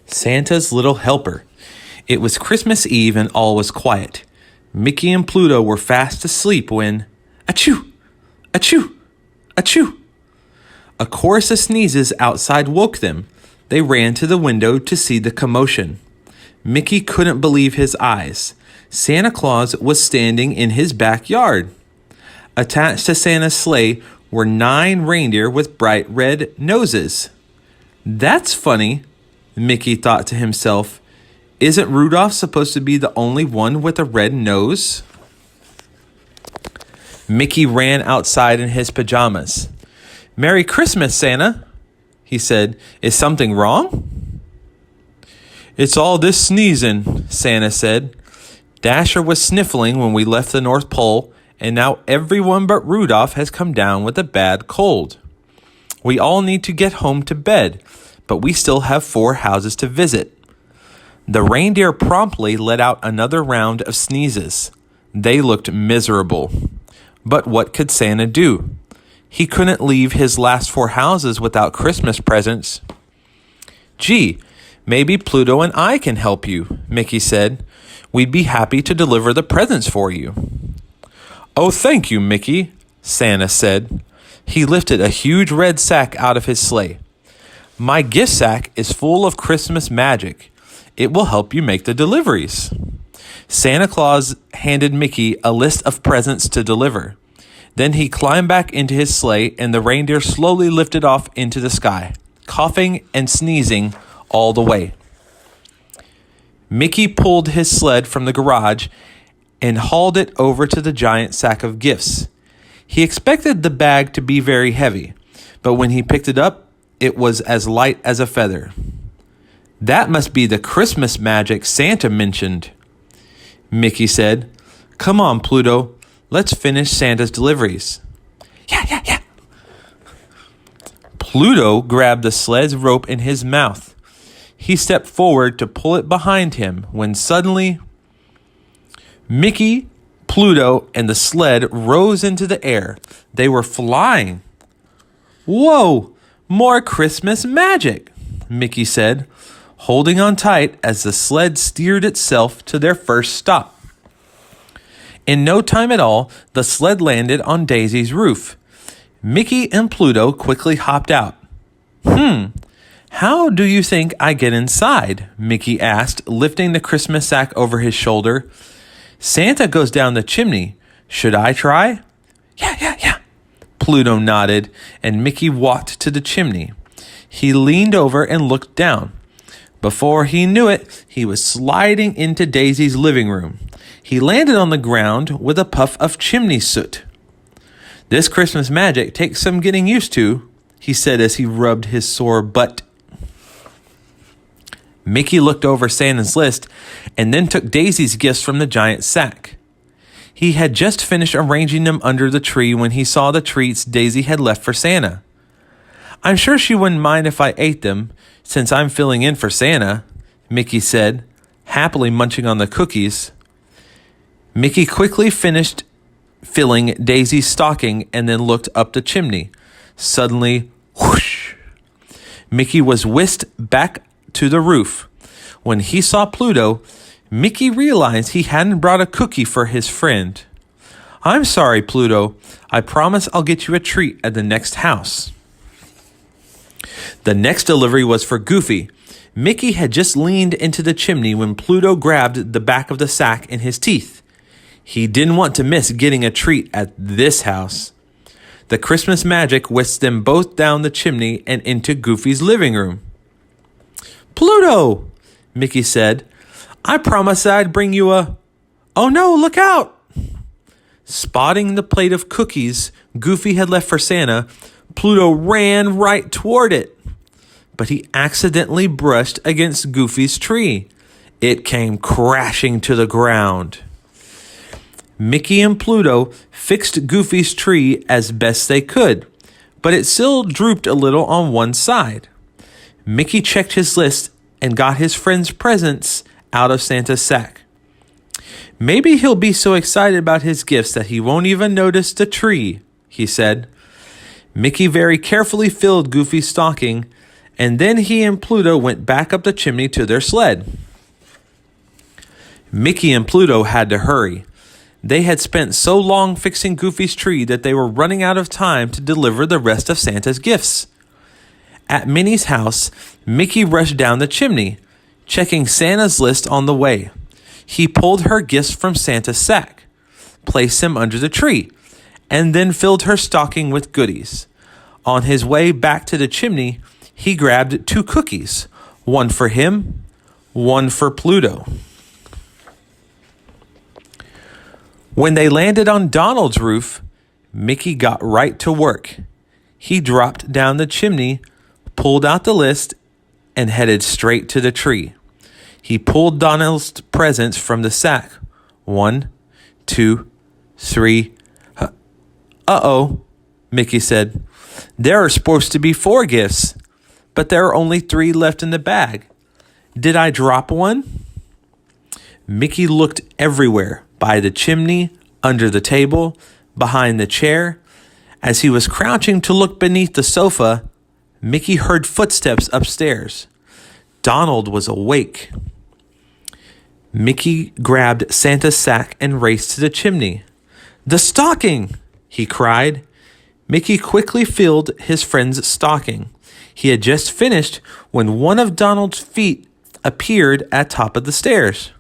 Santa's Little Helper. It was Christmas Eve and all was quiet. Mickey and Pluto were fast asleep when, achoo, achoo, achoo. A chorus of sneezes outside woke them. They ran to the window to see the commotion. Mickey couldn't believe his eyes. Santa Claus was standing in his backyard. Attached to Santa's sleigh were 9 reindeer with bright red noses. That's funny, Mickey thought to himself. Isn't Rudolph supposed to be the only one with a red nose? Mickey ran outside in his pajamas. Merry Christmas, Santa, he said. Is something wrong? It's all this sneezing, Santa said. Dasher was sniffling when we left the North Pole, and now everyone but Rudolph has come down with a bad cold. We all need to get home to bed, but we still have 4 houses to visit. The reindeer promptly let out another round of sneezes. They looked miserable. But what could Santa do? He couldn't leave his last 4 houses without Christmas presents. Gee, maybe Pluto and I can help you, Mickey said. We'd be happy to deliver the presents for you. Oh, thank you, Mickey, Santa said. He lifted a huge red sack out of his sleigh. My gift sack is full of Christmas magic. It will help you make the deliveries. Santa Claus handed Mickey a list of presents to deliver. Then he climbed back into his sleigh and the reindeer slowly lifted off into the sky, coughing and sneezing all the way. Mickey pulled his sled from the garage and hauled it over to the giant sack of gifts. He expected the bag to be very heavy, but when he picked it up, it was as light as a feather. That must be the Christmas magic Santa mentioned, Mickey said. Come on, Pluto. Let's finish Santa's deliveries. Yeah. Pluto grabbed the sled's rope in his mouth. He stepped forward to pull it behind him when suddenly Mickey, Pluto, and the sled rose into the air. They were flying. Whoa, more Christmas magic, Mickey said, holding on tight as the sled steered itself to their first stop. In no time at all, the sled landed on Daisy's roof. Mickey and Pluto quickly hopped out. How do you think I get inside? Mickey asked, lifting the Christmas sack over his shoulder. Santa goes down the chimney. Should I try? Yeah. Pluto nodded, and Mickey walked to the chimney. He leaned over and looked down. Before he knew it, he was sliding into Daisy's living room. He landed on the ground with a puff of chimney soot. This Christmas magic takes some getting used to, he said as he rubbed his sore butt. Mickey looked over Santa's list and then took Daisy's gifts from the giant sack. He had just finished arranging them under the tree when he saw the treats Daisy had left for Santa. I'm sure she wouldn't mind if I ate them, since I'm filling in for Santa, Mickey said, happily munching on the cookies. Mickey quickly finished filling Daisy's stocking and then looked up the chimney. Suddenly, whoosh! Mickey was whisked back to the roof. When he saw Pluto, Mickey realized he hadn't brought a cookie for his friend. I'm sorry, Pluto. I promise I'll get you a treat at the next house. The next delivery was for Goofy. Mickey had just leaned into the chimney when Pluto grabbed the back of the sack in his teeth. He didn't want to miss getting a treat at this house. The Christmas magic whisked them both down the chimney and into Goofy's living room. Pluto, Mickey said, I promised I'd bring you a... Oh no, look out! Spotting the plate of cookies Goofy had left for Santa, Pluto ran right toward it. But he accidentally brushed against Goofy's tree. It came crashing to the ground. Mickey and Pluto fixed Goofy's tree as best they could, but it still drooped a little on one side. Mickey checked his list and got his friend's presents out of Santa's sack. Maybe he'll be so excited about his gifts that he won't even notice the tree, he said. Mickey very carefully filled Goofy's stocking And then he and Pluto went back up the chimney to their sled. Mickey and Pluto had to hurry. They had spent so long fixing Goofy's tree that they were running out of time to deliver the rest of Santa's gifts. At Minnie's house, Mickey rushed down the chimney, checking Santa's list on the way. He pulled her gifts from Santa's sack, placed them under the tree, and then filled her stocking with goodies. On his way back to the chimney, he grabbed 2 cookies, one for him, one for Pluto. When they landed on Donald's roof, Mickey got right to work. He dropped down the chimney, pulled out the list, and headed straight to the tree. He pulled Donald's presents from the sack. 1, 2, 3. Uh-oh, Mickey said. There are supposed to be 4 gifts, but there are only 3 left in the bag. Did I drop one? Mickey looked everywhere, by the chimney, under the table, behind the chair. As he was crouching to look beneath the sofa, Mickey heard footsteps upstairs. Donald was awake. Mickey grabbed Santa's sack and raced to the chimney. The stocking! He cried. Mickey quickly filled his friend's stocking. He had just finished when one of Donald's feet appeared at top of the stairs.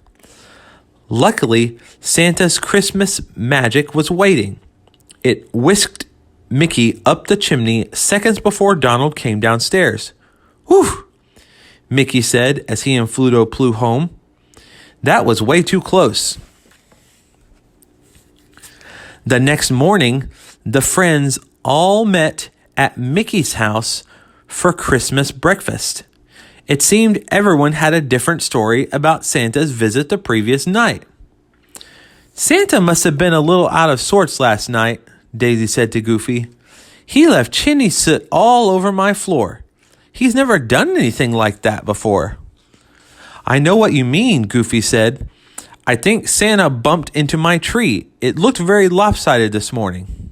Luckily, Santa's Christmas magic was waiting. It whisked Mickey up the chimney seconds before Donald came downstairs. Whew, Mickey said as he and Pluto flew home. That was way too close. The next morning, the friends all met at Mickey's house for Christmas breakfast. It seemed everyone had a different story about Santa's visit the previous night. Santa must have been a little out of sorts last night, Daisy said to Goofy. He left chimney soot all over my floor. He's never done anything like that before. I know what you mean, Goofy said. I think Santa bumped into my tree. It looked very lopsided this morning.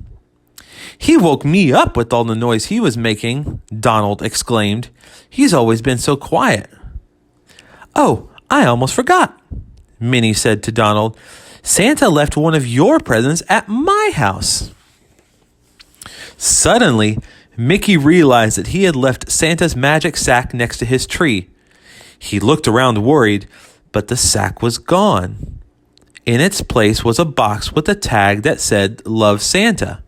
He woke me up with all the noise he was making, Donald exclaimed. He's always been so quiet. Oh, I almost forgot, Minnie said to Donald. Santa left one of your presents at my house. Suddenly, Mickey realized that he had left Santa's magic sack next to his tree. He looked around worried, but the sack was gone. In its place was a box with a tag that said, Love Santa.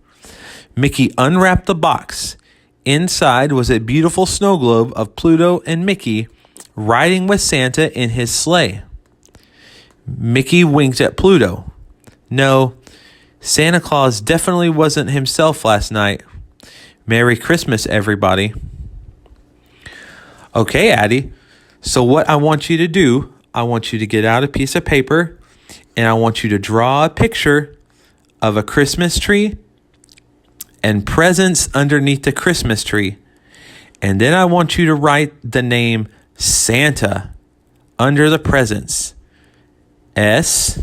Mickey unwrapped the box. Inside was a beautiful snow globe of Pluto and Mickey riding with Santa in his sleigh. Mickey winked at Pluto. No, Santa Claus definitely wasn't himself last night. Merry Christmas, everybody. Okay, Addie. So what I want you to do, I want you to get out a piece of paper and I want you to draw a picture of a Christmas tree and presents underneath the Christmas tree. And then I want you to write the name Santa under the presents. S-A-N-T-A.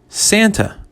Santa.